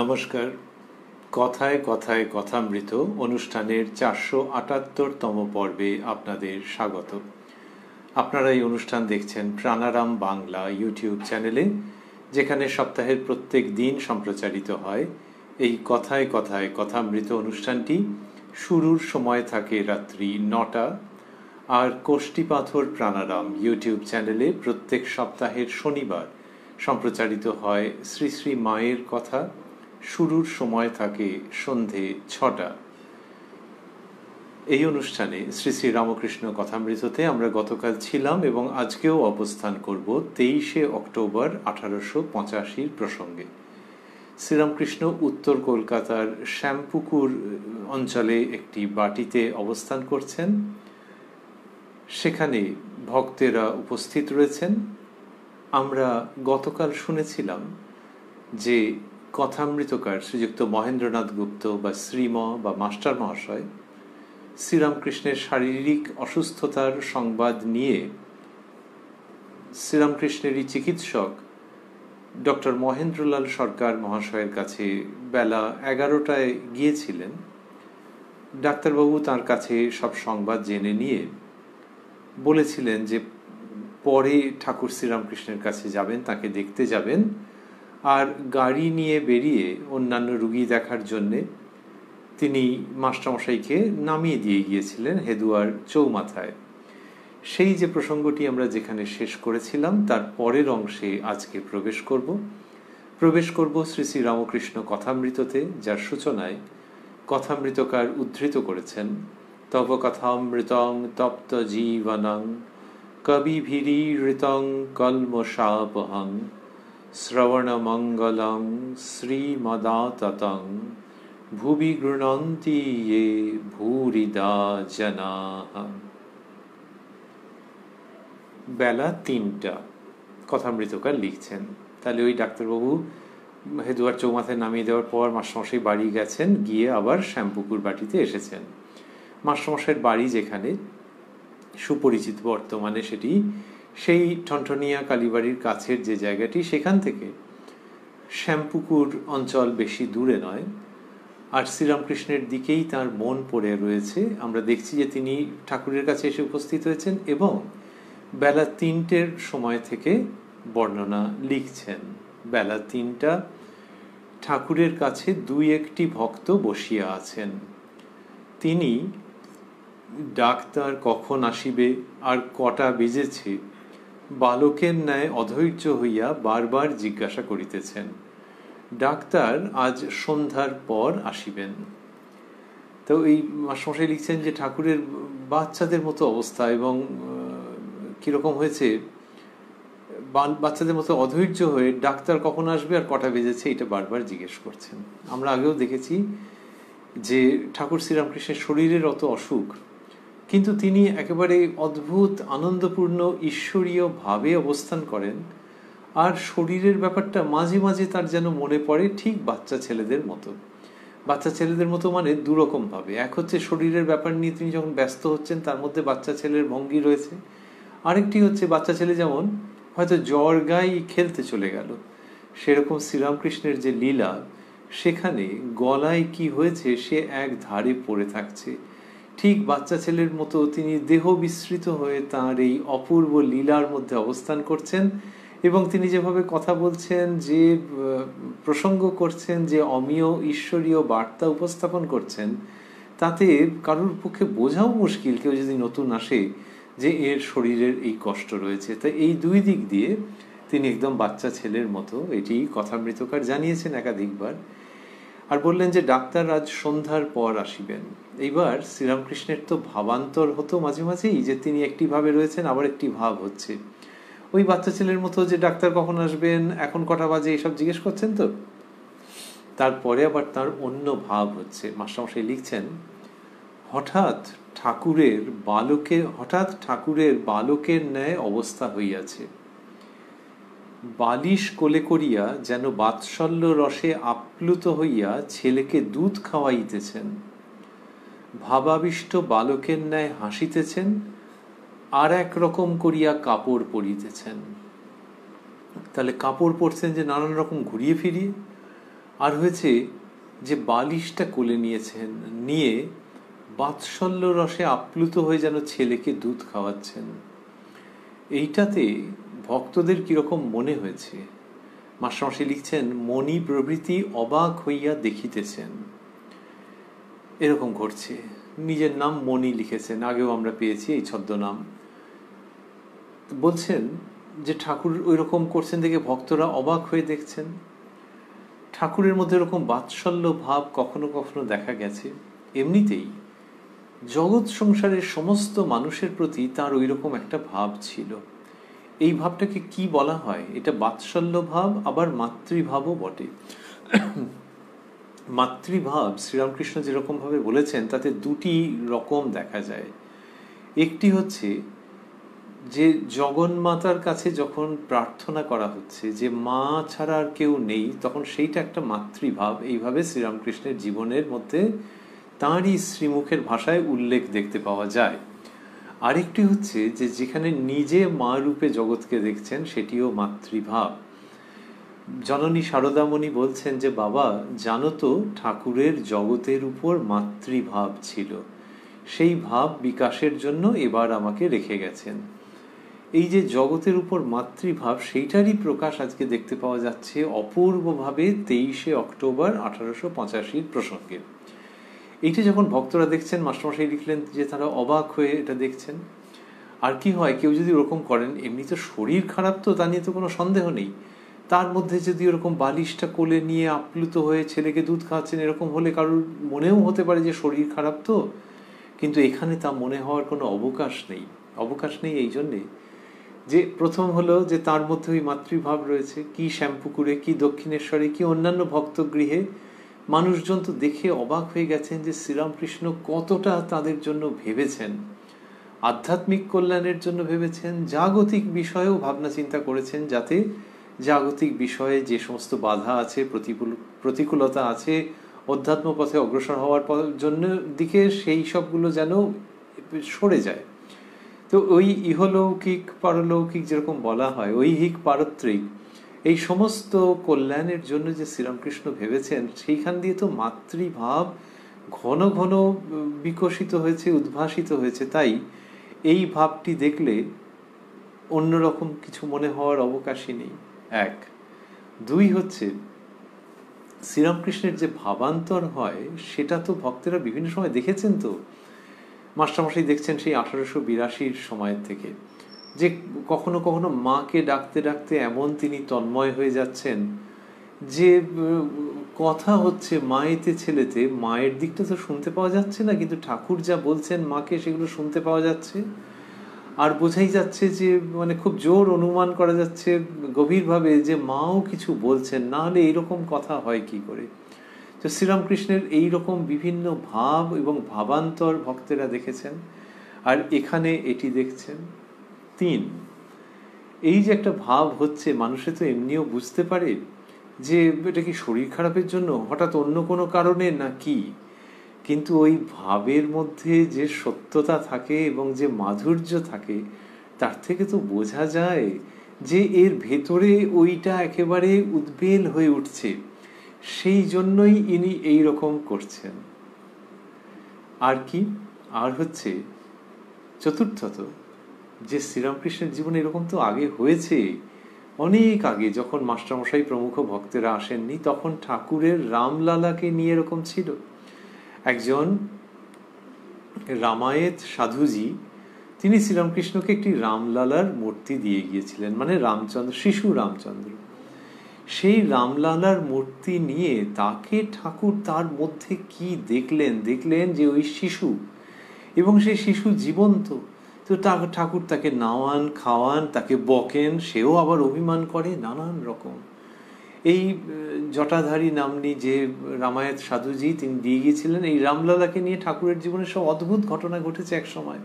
নমস্কার। কথায় কথায় কথামৃত অনুষ্ঠানের 478তম পর্বে আপনাদের স্বাগত। আপনারা এই অনুষ্ঠান দেখছেন প্রাণারাম বাংলা ইউটিউব চ্যানেলে, যেখানে সপ্তাহের প্রত্যেক দিন সম্প্রচারিত হয় এই কথায় কথায় কথামৃত অনুষ্ঠানটি। শুরুর সময় থাকে রাত্রি 9টা, আর কোষ্ঠীপাথর প্রাণারাম ইউটিউব চ্যানেলে প্রত্যেক সপ্তাহের শনিবার সম্প্রচারিত হয় শ্রী শ্রী মায়ের কথা। শুরুর সময় থাকে সন্ধে 6টা। এই অনুষ্ঠানে শ্রী শ্রী রামকৃষ্ণ কথামৃততে আমরা গতকাল ছিলাম এবং আজকেও অবস্থান করব 23শে অক্টোবর 1885 প্রসঙ্গে। শ্রীরামকৃষ্ণ উত্তর কলকাতার শ্যামপুকুর অঞ্চলে একটি বাটিতে অবস্থান করছেন। সেখানে ভক্তেরা উপস্থিত রয়েছেন। আমরা গতকাল শুনেছিলাম যে কথামৃতকার শ্রীযুক্ত মহেন্দ্রনাথ গুপ্ত বা শ্রীম বা মাস্টার মহাশয় শ্রীরামকৃষ্ণের শারীরিক অসুস্থতার সংবাদ নিয়ে শ্রীরামকৃষ্ণেরই চিকিৎসক ডক্টর মহেন্দ্রলাল সরকার মহাশয়ের কাছে বেলা 11টায় গিয়েছিলেন। ডাক্তারবাবু তার কাছে সব সংবাদ জেনে নিয়ে বলেছিলেন যে পরে ঠাকুর শ্রীরামকৃষ্ণের কাছে যাবেন, তাকে দেখতে যাবেন, আর গাড়ি নিয়ে বেরিয়ে অন্যান্য রুগী দেখার জন্যে তিনি মাস্টারমশাইকে নামিয়ে দিয়ে গিয়েছিলেন হেদুয়ার চৌমাথায়। সেই যে প্রসঙ্গটি আমরা যেখানে শেষ করেছিলাম তার পরের অংশে আজকে প্রবেশ করব শ্রী শ্রী রামকৃষ্ণ কথামৃততে, যার সূচনায় কথামৃতকার উদ্ধৃত করেছেন তব কথামৃতং তপ্ত জীবনং কবিভিরীঋতং কল্মষাপহং শ্রবণমঙ্গলং শ্রীমদাততং ভুবি গৃণন্তি ये ভূরিদা জনাঃ। বেলা 3টা কথামৃতকার লিখছেন। তাহলে ওই ডাক্তারবাবু হেদুয়ার চৌমাথায় নামিয়ে দেওয়ার পর মাস্টারমশাই বাড়ি গেছেন, গিয়ে আবার শ্যামপুকুর বাটিতে এসেছেন। মাস্টারমশাইয়ের বাড়ি যেখানে সুপরিচিত বর্তমানে সেটি সেই ঠনঠনিয়া কালীবাড়ির কাছের যে জায়গাটি, সেখান থেকে শ্যামপুকুর অঞ্চল বেশি দূরে নয়, আর শ্রীরামকৃষ্ণের দিকেই তার মন পড়ে রয়েছে। আমরা দেখছি যে তিনি ঠাকুরের কাছে এসে উপস্থিত হয়েছেন এবং বেলা 3টের সময় থেকে বর্ণনা লিখছেন। বেলা 3টা, ঠাকুরের কাছে 2-1টি ভক্ত বসিয়া আছেন। তিনি ডাক্তার কখন আসিবে আর কটা বেজেছে বালকের ন্যায় অধৈর্য হইয়া বারবার জিজ্ঞাসা করিতেছেন। ডাক্তার আজ সন্ধ্যার পর আসিবেন। তো এই মাস্টারমশাই লিখছেন যে ঠাকুরের বাচ্চাদের মতো অবস্থা, এবং কিরকম হয়েছে, বাচ্চাদের মতো অধৈর্য হয়ে ডাক্তার কখন আসবে আর কটা বেজেছে এটা বারবার জিজ্ঞেস করছেন। আমরা আগেও দেখেছি যে ঠাকুর শ্রীরামকৃষ্ণের শরীরের অত অসুখ, কিন্তু তিনি একেবারে অদ্ভুত আনন্দপূর্ণ ঈশ্বরীয় ভাবে অবস্থান করেন, আর শরীরের ব্যাপারটা মাঝে মাঝে তার যেন মনে পড়ে ঠিক বাচ্চা ছেলেদের মতো। বাচ্চা ছেলেদের মতো মানে দুরকম ভাবে। এক হচ্ছে শরীরের ব্যাপার নিয়ে তিনি যখন ব্যস্ত হচ্ছেন তার মধ্যে বাচ্চা ছেলের ভঙ্গি রয়েছে, আরেকটি হচ্ছে বাচ্চা ছেলে যেমন হয়তো জ্বর গায়ে খেলতে চলে গেল, সেরকম শ্রীরামকৃষ্ণের যে লীলা, সেখানে গলায় কি হয়েছে সে এক ধারে পড়ে থাকছে। ঠিক বাচ্চা ছেলের মতো তিনি দেহ বিস্মৃত হয়ে তাঁর এই অপূর্ব লীলার মধ্যে অবস্থান করছেন, এবং তিনি যেভাবে কথা বলছেন, যে প্রসঙ্গ করছেন, যে অমীয় ঈশ্বরীয় বার্তা উপস্থাপন করছেন, তাতে কারোর পক্ষে বোঝাও মুশকিল, কেউ যদি নতুন আসে, যে এর শরীরের এই কষ্ট রয়েছে। তাই এই দুই দিক দিয়ে তিনি একদম বাচ্চা ছেলের মতো, এটি কথামৃতকার জানিয়েছেন একাধিকবার। আর বললেন যে ডাক্তার আজ সন্ধ্যার পর আসিবেন। এইবার শ্রীরামকৃষ্ণের তো ভাবান্তর হতো মাঝে মাঝেই, যে তিনি একটি ভাবে রয়েছেন আবার একটি ভাব হচ্ছে, ওই বাচ্চা ছেলের মতো, যে ডাক্তার কখন আসবেন, এখন কটা বাজে, এইসব জিজ্ঞেস করছেন। তো তারপরে আবার তার অন্য ভাব হচ্ছে। মাস্টারমশাই লিখছেন, হঠাৎ ঠাকুরের বালকের ন্যায় অবস্থা হইয়াছে। বালিশ কোলে করিয়া যেন বাৎসল্য রসে আপ্লুত হইয়া ছেলেকে দুধ খাওয়াইতেছেন। ভাবাবিষ্ট বালকের ন্যায় হাসিতেছেন, আর এক রকম করিয়া কাপড় পরিতেছেন। তাহলে কাপড় পরছেন যে নানান রকম ঘুরিয়ে ফিরিয়ে, আর হয়েছে যে বালিশটা কোলে নিয়েছেন, নিয়ে বাৎসল্য রসে আপ্লুত হয়ে যেন ছেলেকে দুধ খাওয়াচ্ছেন। এইটাতে ভক্তদের কিরকম মনে হয়েছে। মাস্টারমশাই লিখছেন, মণি প্রভৃতি অবাক হইয়া দেখিতেছেন। এরকম ঘটছে। নিজের নাম মণি লিখেছেন, আগেও আমরা পেয়েছি এই ছদ্মনাম। বলছেন যে ঠাকুর ওই রকম করছেন দেখে ভক্তরা অবাক হয়ে দেখছেন। ঠাকুরের মধ্যে এরকম বাৎসল্য ভাব কখনো কখনো দেখা গেছে। এমনিতেই জগৎ সংসারের সমস্ত মানুষের প্রতি তার ওই রকম একটা ভাব ছিল। এই ভাবটাকে কি বলা হয়? এটা বাৎসল্য ভাব, আবার মাতৃভাবও বটে। মাতৃভাব শ্রীরামকৃষ্ণ যেরকম ভাবে বলেছেন তাতে দুটি রকম দেখা যায়। একটি হচ্ছে যে জগন্মাতার কাছে যখন প্রার্থনা করা হচ্ছে যে মা ছাড়া আর কেউ নেই, তখন সেইটা একটা মাতৃভাব। এইভাবে শ্রীরামকৃষ্ণের জীবনের মধ্যে তাঁরই শ্রীমুখের ভাষায় উল্লেখ দেখতে পাওয়া যায়। আরেকটি হচ্ছে যে যেখানে নিজে মা রূপে জগৎকে দেখছেন, সেটিও মাতৃভাব। জননী শারদামণি বলছেন যে বাবা জানো তো, ঠাকুরের জগতের উপর মাতৃভাব ছিল, সেই ভাব বিকাশের জন্য এবার আমাকে রেখে গেছেন। এই যে জগতের উপর মাতৃভাব, সেইটারই প্রকাশ আজকে দেখতে পাওয়া যাচ্ছে অপূর্বভাবে 23শে অক্টোবর 1885 প্রসঙ্গে। এইটা যখন ভক্তরা দেখছেন, মাস্টারমশাই লিখলেন যে তারা অবাক হয়ে এটা দেখছেন। আর কি হয়, কেউ যদি ওরকম করেন, এমনি তো শরীর খারাপ, তো তা নিয়ে তো কোনো সন্দেহ নেই। তার মধ্যে যদি ওরকম বালিশটা কোলে নিয়ে আপ্লুত হয়ে ছেলেকে দুধ খাওয়াচ্ছেন, এরকম হলে কারোর মনেও হতে পারে যে শরীর খারাপ তো। কিন্তু এখানে তা মনে হওয়ার কোনো অবকাশ নেই। অবকাশ নেই এই জন্যে যে প্রথম হলো যে তার মধ্যে ওই মাতৃভাব রয়েছে। কি শ্যামপুকুরে, কি দক্ষিণেশ্বরে, কি অন্যান্য ভক্তগৃহে মানুষজন তো দেখে অবাক হয়ে গেছেন যে শ্রীরামকৃষ্ণ কতটা তাদের জন্য ভেবেছেন। আধ্যাত্মিক কল্যাণের জন্য ভেবেছেন, জাগতিক বিষয়েও ভাবনা চিন্তা করেছেন, যাতে জাগতিক বিষয়ে যে সমস্ত বাধা আছে, প্রতিকূলতা আছে অধ্যাত্ম পথে অগ্রসর হওয়ার জন্য দিকে, সেই সবগুলো যেন সরে যায়। তো ওই ইহলৌকিক পারলৌকিক যেরকম বলা হয়, ঐহিক পারত্রিক, এই সমস্ত কল্যাণের জন্য যে শ্রীরামকৃষ্ণ ভেবেছেন, সেইখান দিয়ে তো মাতৃভাব ঘন ঘন বিকশিত হয়েছে, উদ্ভাসিত হয়েছে। তাই এই ভাবটি দেখলে অন্যরকম কিছু মনে হওয়ার অবকাশই নেই। এক। দুই হচ্ছে, শ্রীরামকৃষ্ণের যে ভাবান্তর হয় সেটা তো ভক্তেরা বিভিন্ন সময় দেখেছেন। তো মাস্টারমশাই দেখছেন সেই 1882 সময়ের থেকে, যে কখনো কখনো মাকে ডাকতে ডাকতে এমন তিনি তন্ময় হয়ে যাচ্ছেন যে কথা হচ্ছে মায়েতে ছেলেতে, মায়ের দিকটা তো শুনতে পাওয়া যাচ্ছে না, কিন্তু ঠাকুর যা বলছেন মাকে সেগুলো শুনতে পাওয়া যাচ্ছে। আর বোঝাই যাচ্ছে যে মানে খুব জোর অনুমান করা যাচ্ছে গভীরভাবে যে মাও কিছু বলছেন, না হলে এইরকম কথা হয় কি করে। তো শ্রীরামকৃষ্ণের এইরকম বিভিন্ন ভাব এবং ভাবান্তর ভক্তেরা দেখেছেন, আর এখানে এটি দেখছেন। তিন, এই যে একটা ভাব হচ্ছে, মানুষে তো এমনিও বুঝতে পারে যে এটা কি শরীর খারাপের জন্য, হঠাৎ অন্য কোনো কারণে না কি, কিন্তু ওই ভাবের মধ্যে যে সত্যতা থাকে এবং যে মাধুর্য থাকে, তার থেকে তো বোঝা যায় যে এর ভেতরে ওইটা একেবারে উদ্বেল হয়ে উঠছে। সেই জন্যই ইনি এই রকম করছেন। আর কি, আর হচ্ছে চতুর্থত, যে শ্রীরামকৃষ্ণের জীবনে এরকম তো আগে হয়েছে, অনেক আগে যখন মাস্টারমশাই প্রমুখ ভক্তেরা আসেননি, তখন ঠাকুরের রামলালাকে নিয়ে এরকম ছিল। একজন রামায়েত সাধুজি, তিনি শ্রীরামকৃষ্ণকে একটি রামলালার মূর্তি দিয়ে গিয়েছিলেন, মানে রামচন্দ্র, শিশু রামচন্দ্র। সেই রামলালার মূর্তি নিয়ে তাকে ঠাকুর তার মধ্যে কি দেখলেন যে ওই শিশু, এবং সেই শিশু জীবন্ত। তো ঠাকুর তাকে নাওয়ান, খাওয়ান, তাকে বকেন, সেও আবার অভিমান করে নানান রকম। এই জটাধারী নামনি যে রামায়েত সাধুজি, তিনি দিয়ে গিয়েছিলেন এই রামলালাকে নিয়ে। ঠাকুরের জীবনে সব অদ্ভুত ঘটনা ঘটেছে এক সময়।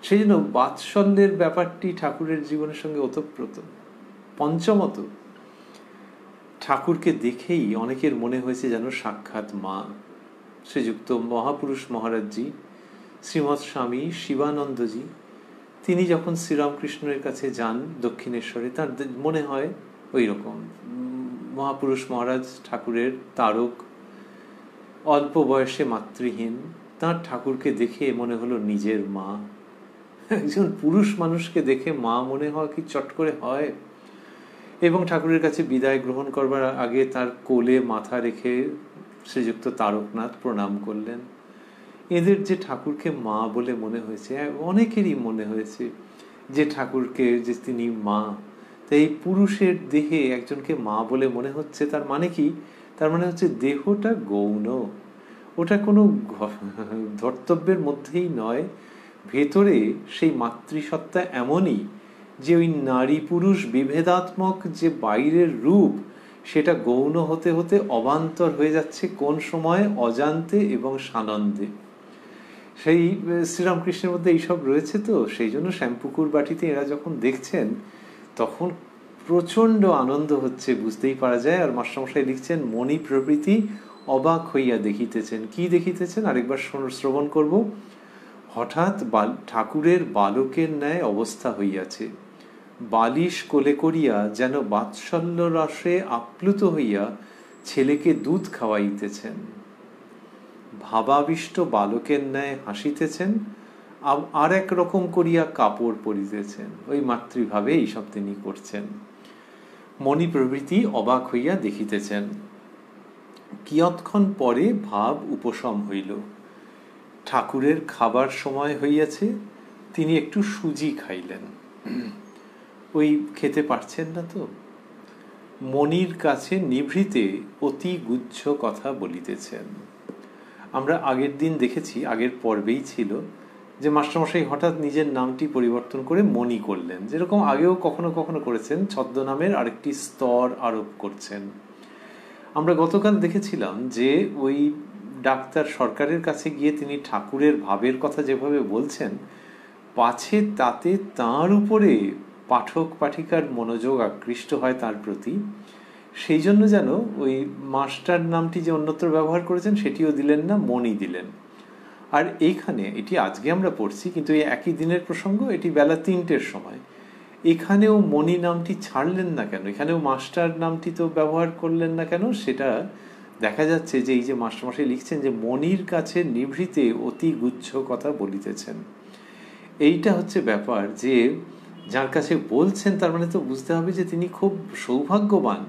সেই জন্য বাৎসল্যের ব্যাপারটি ঠাকুরের জীবনের সঙ্গে ওতপ্রোত। পঞ্চমত, ঠাকুরকে দেখেই অনেকের মনে হয়েছে যেন সাক্ষাৎ মা। শ্রীযুক্ত মহাপুরুষ মহারাজজি, শ্রীমৎ স্বামী শিবানন্দজি, তিনি যখন শ্রীরামকৃষ্ণের কাছে যান দক্ষিণেশ্বরে, তার মনে হয় ওই রকম মহাপুরুষ মহারাজ ঠাকুরের তারক, অল্প বয়সে মাতৃহীন, তার ঠাকুরকে দেখে মনে হলো নিজের মা। একজন পুরুষ মানুষকে দেখে মা মনে হওয়া কি চট করে হয়? এবং ঠাকুরের কাছে বিদায় গ্রহণ করবার আগে তার কোলে মাথা রেখে শ্রীযুক্ত তারকনাথ প্রণাম করলেন। এদের যে ঠাকুরকে মা বলে মনে হয়েছে, অনেকেরই মনে হয়েছে যে ঠাকুরকে যে তিনি মা। তাই এই পুরুষের দেহে একজনকে মা বলে মনে হচ্ছে, তার মানে কি? তার মানে হচ্ছে দেহটা গৌণ, ওটা কোনো ধর্তব্যের মধ্যেই নয়। ভেতরে সেই মাতৃসত্তা এমনই যে ওই নারী পুরুষ বিভেদাত্মক যে বাইরের রূপ, সেটা গৌণ হতে হতে অবান্তর হয়ে যাচ্ছে কোন সময়? অজান্তে এবং সানন্দে। সেই শ্রীরামকৃষ্ণের মধ্যে এইসব রয়েছে। তো সেই জন্য শ্যামপুকুর বাটিতে এরা যখন দেখছেন তখন প্রচণ্ড আনন্দ হচ্ছে, বুঝতেই পারা যায়। আর মাস্টারমশাই লিখছেন, মণি প্রভৃতি অবাক হইয়া দেখিতেছেন। কি দেখিতেছেন? আরেকবার শ্রবণ করব। হঠাৎ ঠাকুরের বালকের ন্যায় অবস্থা হইয়াছে, বালিশ কোলে করিয়া যেন বাৎসল্য রসে আপ্লুত হইয়া ছেলেকে দুধ খাওয়াইতেছেন। ভাবাবিষ্ট বালকের ন্যায় হাসিতেছেন, আর এক রকম করিয়া কাপড় পরিতেছেন। ওই মাতৃভাবে এইসব তিনি করছেন। মণি প্রভৃতি অবাক হইয়া দেখিতেছেন। কিয়ৎক্ষণ পরে ভাব উপশম হইল। ঠাকুরের খাবার সময় হইয়াছে, তিনি একটু সুজি খাইলেন। ওই খেতে পারছেন না তো। মণির কাছে নিভৃতে অতি গুচ্ছ কথা বলিতেছেন। আমরা আগের দিন দেখেছি, আগের পর্বেই ছিল, যে মাস্টারমশাই হঠাৎ নিজের নামটি পরিবর্তন করে মণি করলেন, যেরকম আগেও কখনো কখনো করেছেন। ছদ্মনামের আরেকটি স্তর আরোপ করছেন। আমরা গতকাল দেখেছিলাম যে ওই ডাক্তার সরকারের কাছে গিয়ে তিনি ঠাকুরের ভাবের কথা যেভাবে বলছেন, পাছে তাতে তাঁর উপরে পাঠক পাঠিকার মনোযোগ আকৃষ্ট হয় তার প্রতি, সেই জন্য যেন ওই মাস্টার নামটি যে অন্যত্র ব্যবহার করেছেন সেটিও দিলেন না, মণি দিলেন। আর এইখানে এটি আজকে আমরা পড়ছি, কিন্তু এই একই দিনের প্রসঙ্গ, এটি বেলা 3টের সময়। এখানেও মণি নামটি ছাড়লেন না কেন? এখানেও মাস্টার নামটি তো ব্যবহার করলেন না কেন? সেটা দেখা যাচ্ছে যে এই যে মাস্টারমশাই লিখছেন যে মণির কাছে নিভৃতে অতি গুচ্ছ কথা বলিতেছেন। এইটা হচ্ছে ব্যাপার, যে যার কাছে বলছেন তার মানে তো বুঝতে হবে যে তিনি খুব সৌভাগ্যবান।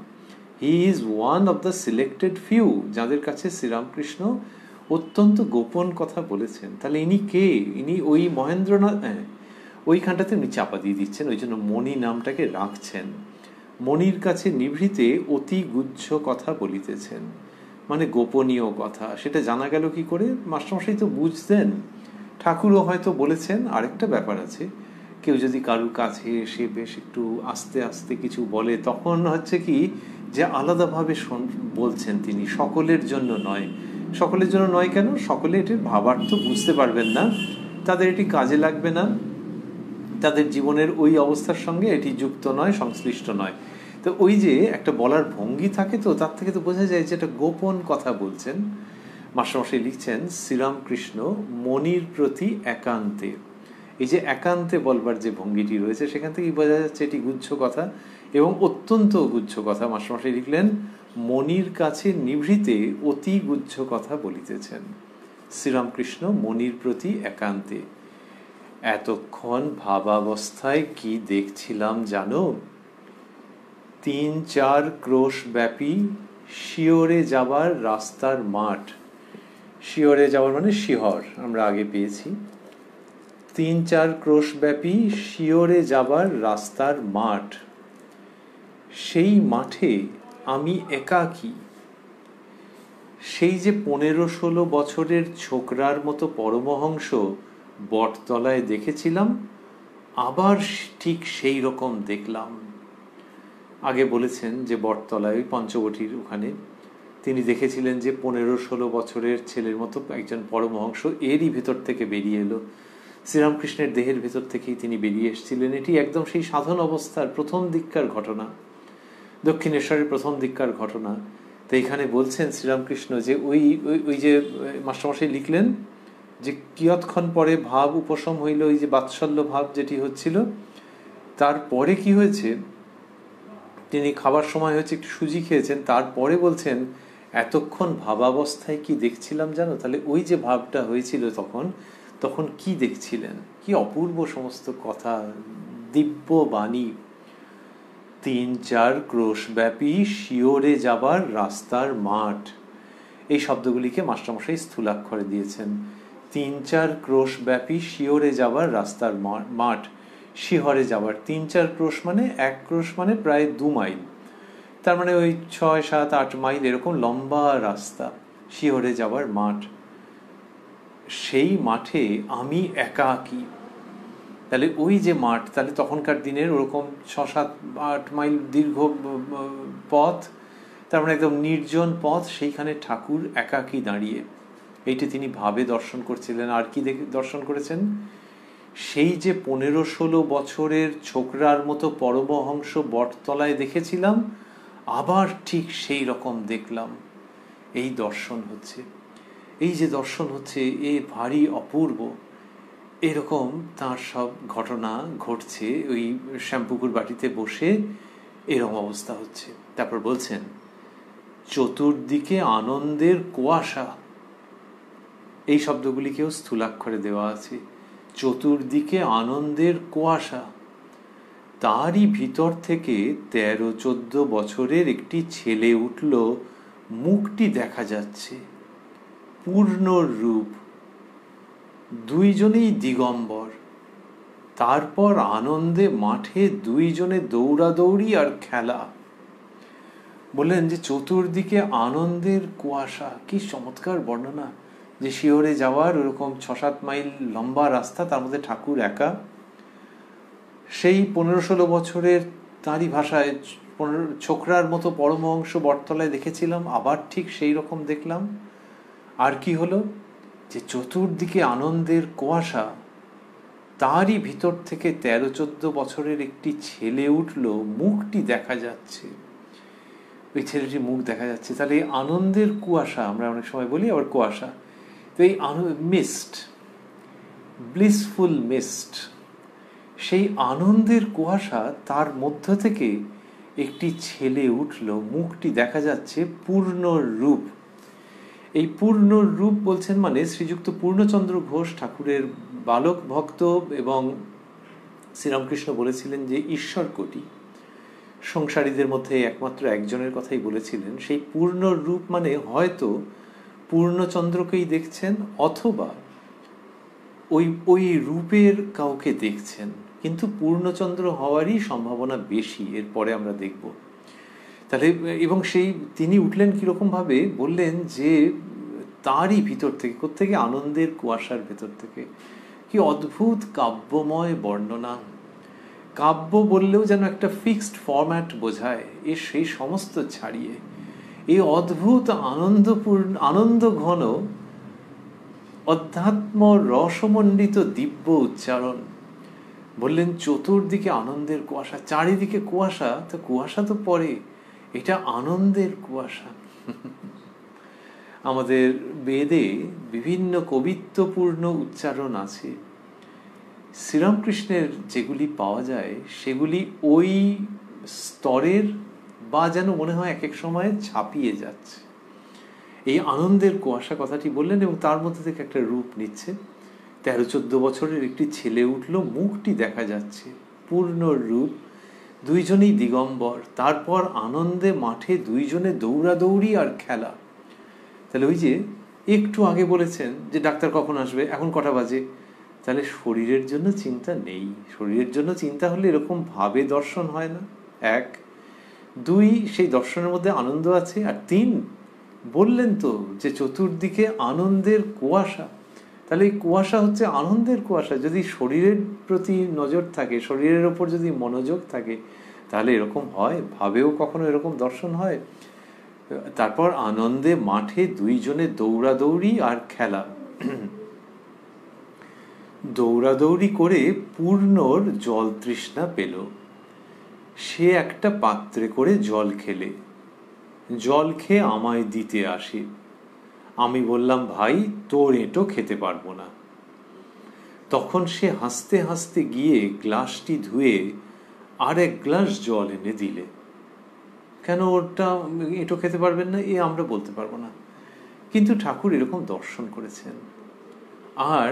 He is one of the selected few যাদের কাছে শ্রীরামকৃষ্ণ অত্যন্ত গোপন কথা বলেছেন। তাহলে ইনি কে? ইনি ওই মহেন্দ্রনাথ, ওইখানটাতে উনি চাপা দিয়ে দিচ্ছেন, ওই জন্য মণি নামটাকে রাখছেন। মণির কাছে নিভৃতে অতি গুচ্ছ কথা বলিতেছেন, মানে গোপনীয় কথা। সেটা জানা গেল কি করে? মাস্টারমশাই তো বুঝতেন, ঠাকুরও হয়তো বলেছেন। আরেকটা ব্যাপার আছে, কেউ যদি কারুর কাছে এসে বেশ একটু আস্তে আস্তে কিছু বলে, তখন হচ্ছে কি যে আলাদাভাবে বলছেন তিনি, সকলের জন্য নয়। সকলের জন্য নয় কেন? সকলে এটির ভাবার্থ বুঝতে পারবেন না, তাদের এটি কাজে লাগবে না, তাদের জীবনের ওই অবস্থার সঙ্গে এটি যুক্ত নয়, সংশ্লিষ্ট নয়। তো ওই যে একটা বলার ভঙ্গি থাকে, তো তার থেকে তো বোঝা যায় যে একটা গোপন কথা বলছেন। মাস্টারমশাই লিখছেন, শ্রীরামকৃষ্ণ মণির প্রতি একান্তে, এই যে একান্তে বলবার যে ভঙ্গিটি রয়েছে, সেখান থেকেই বোঝা যাচ্ছে এটি গুচ্ছ কথা এবং অত্যন্ত গুচ্ছ কথা। মাস্টারমশাই লিখলেন, মণির কাছে নিভৃতে অতি গুচ্ছ কথা বলিতেছেন। শ্রীরামকৃষ্ণ মণির প্রতি একান্তে। এতক্ষণ ভাবাবস্থায় কি দেখছিলাম জানো? 3-4 ক্রোশ ব্যাপী শিয়রে যাবার রাস্তার মাঠ। শিয়রে যাওয়ার মানে শিহর, আমরা আগে পেয়েছি। 3-4 ক্রোশ ব্যাপী শিয়রে যাবার রাস্তার মাঠ। সেই মাঠে আমি একাকী। সেই যে 15-16 বছরের ছোকরার মতো পরমহংস বটতলায় দেখেছিলাম, আবার ঠিক সেই রকম দেখলাম। আগে বলেছেন যে বটতলায়, ওই পঞ্চবটির ওখানে তিনি দেখেছিলেন যে 15-16 বছরের ছেলের মতো একজন পরমহংস এরই ভেতর থেকে বেরিয়ে এলো। শ্রীরামকৃষ্ণের দেহের ভেতর থেকেই তিনি বেরিয়ে এসেছিলেন। এটি একদম সেই সাধন অবস্থার প্রথম দিককার ঘটনা, দক্ষিণেশ্বরের প্রথম দিককার ঘটনা। তো এখানে বলছেন শ্রীরামকৃষ্ণ যে ওই যে মাস্টারমশাই লিখলেন যে কিয়ৎক্ষণ পরে ভাব উপশম হইল, ওই যে বাৎসল্য ভাব যেটি হচ্ছিল, তারপরে কি হয়েছে? তিনি খাবার সময় হচ্ছে একটু সুজি খেয়েছেন, তারপরে বলছেন এতক্ষণ ভাবাবস্থায় কি দেখছিলাম জানো? তাহলে ওই যে ভাবটা হয়েছিল তখন কি দেখছিলেন? কি অপূর্ব সমস্ত কথা, দিব্য বাণী। 3-4 ক্রোশব্যাপী শিওরে যাবার রাস্তার মাঠ, এই শব্দগুলিকে মাস্টারমশাই স্থূলাক্ষরে দিয়েছেন। 3-4 ক্রোশব্যাপী শিওরে যাবার রাস্তার মাঠ, শিহরে যাবার 3-4 ক্রোশ মানে 1 ক্রোশ মানে প্রায় 2 মাইল, তার মানে ওই 6-7-8 মাইল এরকম লম্বা রাস্তা, শিহরে যাবার মাঠ। সেই মাঠে আমি একাকী। তাহলে ওই যে মাঠ, তাহলে তখনকার দিনের ওরকম 6-7-8 মাইল দীর্ঘ পথ, তার মানে একদম নির্জন পথ, সেইখানে ঠাকুর একাকী দাঁড়িয়ে। এইটি তিনি ভাবে দর্শন করছিলেন। আর কি দর্শন করেছেন? সেই যে 15-16 বছরের ছোকরার মতো পরমহংস বটতলায় দেখেছিলাম, আবার ঠিক সেই রকম দেখলাম। এই দর্শন হচ্ছে, এই যে দর্শন হচ্ছে, এ ভারী অপূর্ব। এরকম তার সব ঘটনা ঘটছে ওই শ্যামপুকুর বাটিতে বসে, এরকম অবস্থা হচ্ছে। তারপর বলছেন চতুর্দিকে আনন্দের কুয়াশা, এই শব্দগুলিকেও স্থূলাক্ষরে দেওয়া আছে। চতুর্দিকে আনন্দের কুয়াশা, তারই ভিতর থেকে 13-14 বছরের একটি ছেলে উঠল, মুখটি দেখা যাচ্ছে, পূর্ণ রূপ, দুইজনেই দিগম্বর। তারপর আনন্দে মাঠে দুইজনে দৌড়াদৌড়ি আর খেলা। বললেন যে চতুর্দিকে আনন্দের কুয়াশা, কি চমৎকার বর্ণনা! যে শিহরে যাওয়ার ওরকম 6-7 মাইল লম্বা রাস্তা, তার মধ্যে ঠাকুর একা। সেই 15-16 বছরের, তাঁরই ভাষায়, ছোকরার মতো পরমহংস বটতলায় দেখেছিলাম, আবার ঠিক সেই রকম দেখলাম। আর কি হলো? যে চতুর্দিকে আনন্দের কুয়াশা, তারই ভিতর থেকে 13-14 বছরের একটি ছেলে উঠল, মুখটি দেখা যাচ্ছে। ওই ছেলেটির মুখ দেখা যাচ্ছে। তাহলে এই আনন্দের কুয়াশা, আমরা অনেক সময় বলি আবার কুয়াশা, তো এই মিস্ট, ব্লিসফুল মিস্ট, সেই আনন্দের কুয়াশা, তার মধ্য থেকে একটি ছেলে উঠল, মুখটি দেখা যাচ্ছে, পূর্ণ রূপ। এই পূর্ণ রূপ বলছেন মানে শ্রীযুক্ত পূর্ণচন্দ্র ঘোষ ঠাকুরের বালক ভক্ত, এবং শ্রীরামকৃষ্ণ বলেছিলেন যে ঈশ্বর কোটি, সংসারীদের মধ্যে একমাত্র একজনের কথাই বলেছিলেন। সেই পূর্ণ রূপ মানে হয়তো পূর্ণচন্দ্রকেই দেখছেন, অথবা ওই রূপের কাউকে দেখছেন, কিন্তু পূর্ণচন্দ্র হওয়ারই সম্ভাবনা বেশি, এরপরে আমরা দেখব। তাহলে এবং সেই তিনি উঠলেন কিরকম ভাবে? বললেন যে তারই ভিতর থেকে, কোত্থেকে? আনন্দের কুয়াশার ভেতর থেকে। কি অদ্ভুত কাব্যময় বর্ণনা! কাব্য বললেও যেন একটা ফিক্সড ফরম্যাট বোঝায়, সেই সমস্ত ছাড়িয়ে এই অদ্ভুত আনন্দ ঘন অধ্যাত্ম রসমণ্ডিত দিব্য উচ্চারণ। বললেন চতুর্দিকে আনন্দের কুয়াশা, চারিদিকে কুয়াশা, তো কুয়াশা তো পরে, এটা আনন্দের কুয়াশা। আমাদের বেদে বিভিন্ন কবিত্বপূর্ণ উচ্চারণ আছে, শ্রীরামকৃষ্ণের যেগুলি পাওয়া যায় সেগুলি ওই স্তরের, বা যেন মনে হয় এক এক সময় ছাপিয়ে যাচ্ছে। এই আনন্দের কুয়াশা কথাটি বললেন, এবং তার মধ্যে থেকে একটা রূপ নিচ্ছে। 13-14 বছরের একটি ছেলে উঠল, মুখটি দেখা যাচ্ছে, পূর্ণ রূপ, দুইজনেই দিগম্বর। তারপর আনন্দে মাঠে দুইজনে দৌড়াদৌড়ি আর খেলা। তাহলে ওই যে একটু আগে বলেছেন যে ডাক্তার কখন আসবে, এখন কটা বাজে, তাহলে শরীরের জন্য চিন্তা নেই। শরীরের জন্য চিন্তা হলে এরকম ভাবে দর্শন হয় না। 1, 2 সেই দর্শনের মধ্যে আনন্দ আছে। আর 3 বললেন তো যে চতুর্দিকে আনন্দের কুয়াশা, তাহলে এই কুয়াশা হচ্ছে আনন্দের কুয়াশা। যদি শরীরের প্রতি নজর থাকে, শরীরের ওপর যদি মনোযোগ থাকে, তাহলে এরকম হয়, ভাবেও কখনো এরকম দর্শন হয়। তারপর আনন্দে মাঠে দুইজনে দৌড়াদৌড়ি আর খেলা। দৌড়াদৌড়ি করে পূর্ণর জল তৃষ্ণা পেল। সে একটা পাত্রে করে জল খেলে, জল খেয়ে আমায় দিতে আসে। আমি বললাম, ভাই তোর এঁটো খেতে পারবো না। তখন সে হাসতে হাসতে গিয়ে গ্লাসটি ধুয়ে আর 1 গ্লাস জল এনে দিলে। কেন ওটা এঁটো খেতে পারবেন না, এ আমরা বলতে পারবো না। কিন্তু ঠাকুর এরকম দর্শন করেছেন আর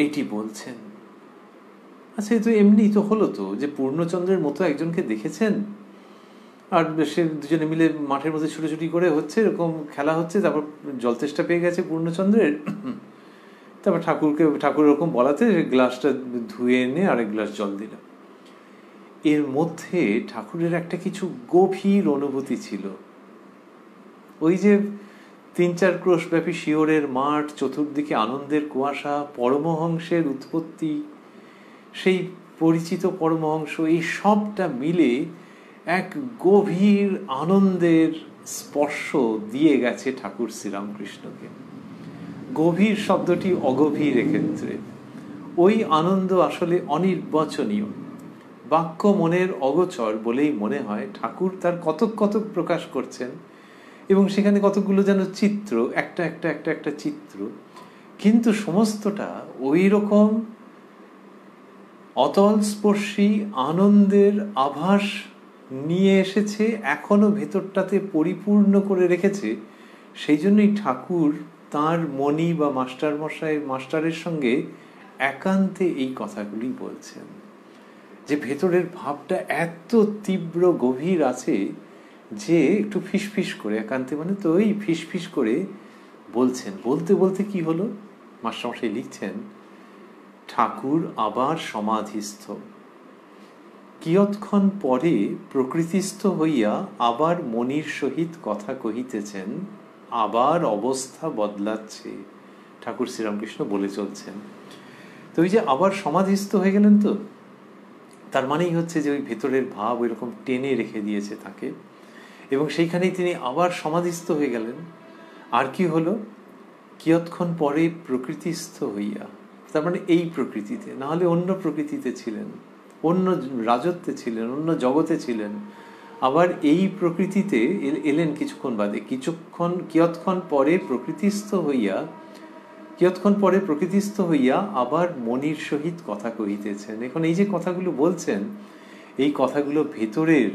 এটি বলছেন। আচ্ছা, এ তো এমনি তো হলো তো, যে পূর্ণচন্দ্রের মতো একজনকে দেখেছেন আর সে দুজনে মিলে মাঠের মধ্যে ছুটোছুটি করে হচ্ছে, এরকম খেলা হচ্ছে, তারপর জল তেষ্টা পেয়ে গেছে পূর্ণচন্দ্রের, তারপর ঠাকুর এরকম বলাতে গ্লাসটা ধুয়ে এনে আরেক গ্লাস জল দিল। এর মধ্যে ঠাকুরের একটা কিছু গভীর অনুভূতি ছিল। ওই যে 3-4 ক্রোশ ব্যাপী শিওরের মাঠ, চতুর্দিকে আনন্দের কুয়াশা, পরমহংসের উৎপত্তি, সেই পরিচিত পরমহংস, এই সবটা মিলে এক গভীর আনন্দের স্পর্শ দিয়ে গেছে ঠাকুর শ্রীরামকৃষ্ণকে। গভীর শব্দটি অগভীর ক্ষেত্রে, ওই আনন্দ আসলে অনির্বচনীয়, বাক্য মনের অগোচর বলেই মনে হয়। ঠাকুর তার কতক কতক প্রকাশ করছেন এবং সেখানে কতগুলো যেন চিত্র, একটা একটা একটা একটা চিত্র, কিন্তু সমস্তটা ওই রকম অতল স্পর্শী আনন্দের আভাস নিয়ে এসেছে, এখনো ভেতরটাতে পরিপূর্ণ করে রেখেছে। সেই জন্যই ঠাকুর তাঁর মণি বা মাস্টারের সঙ্গে একান্তে এই কথাগুলি বলছেন, যে ভেতরের ভাবটা এত তীব্র গভীর আছে যে একটু ফিসফিস করে, একান্তে মানে তো ওই ফিসফিস করে বলছেন। বলতে বলতে কি হলো, মাস্টারমশাই লিখছেন, ঠাকুর আবার সমাধিস্থ, কিয়ৎক্ষণ পরে প্রকৃতিস্থ হইয়া আবার মনির সহিত কথা কহিতেছেন, আবার অবস্থা বদলাচ্ছে। ঠাকুর শ্রীরামকৃষ্ণ বলে চলছেন। তো ওই যে আবার সমাধিস্থ হয়ে গেলেন, তো তার মানেই হচ্ছে যে ওই ভেতরের ভাব ওইরকম টেনে রেখে দিয়েছে তাকে, এবং সেইখানেই তিনি আবার সমাধিস্থ হয়ে গেলেন। আর কি হলো, কিয়ৎক্ষণ পরে প্রকৃতিস্থ হইয়া, তার মানে এই প্রকৃতিতে, না হলে অন্য প্রকৃতিতে ছিলেন, অন্য রাজত্বে ছিলেন, অন্য জগতে ছিলেন, আবার এই প্রকৃতিতে এলেন কিছুক্ষণ বাদে। কিয়ৎক্ষণ পরে প্রকৃতিস্থ হইয়া আবার মনির সহিত কথা কহিতেছেন। এখন এই যে কথাগুলো বলছেন, এই কথাগুলো ভেতরের